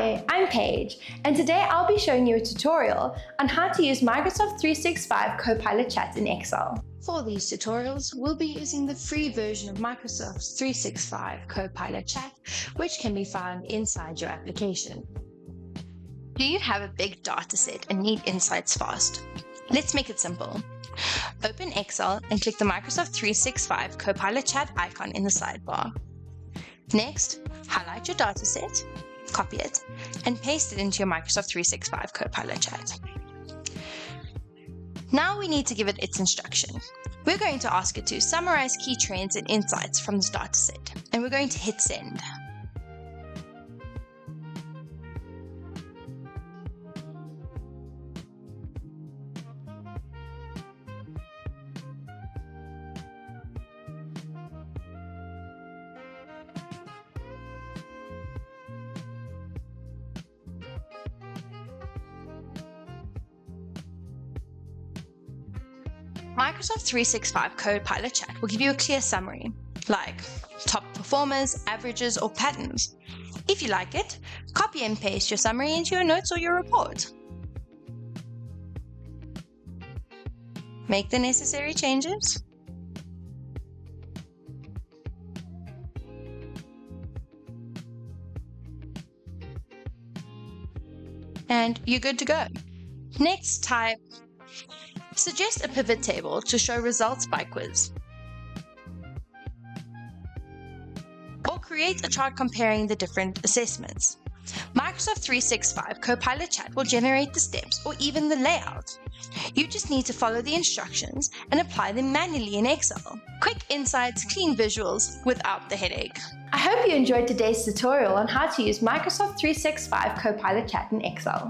Hi, I'm Paige, and today I'll be showing you a tutorial on how to use Microsoft 365 Copilot Chat in Excel. For these tutorials, we'll be using the free version of Microsoft 365 Copilot Chat, which can be found inside your application. Do you have a big data set and need insights fast? Let's make it simple. Open Excel and click the Microsoft 365 Copilot Chat icon in the sidebar. Next, highlight your dataset, copy it, and paste it into your Microsoft 365 Copilot Chat. Now we need to give it its instruction. We're going to ask it to summarize key trends and insights from this dataset, and we're going to hit send. Microsoft 365 Copilot Chat will give you a clear summary, like top performers, averages, or patterns. If you like it, copy and paste your summary into your notes or your report. Make the necessary changes. And you're good to go. Next, type suggest a pivot table to show results by quiz. Or create a chart comparing the different assessments. Microsoft 365 Copilot Chat will generate the steps or even the layout. You just need to follow the instructions and apply them manually in Excel. Quick insights, clean visuals without the headache. I hope you enjoyed today's tutorial on how to use Microsoft 365 Copilot Chat in Excel.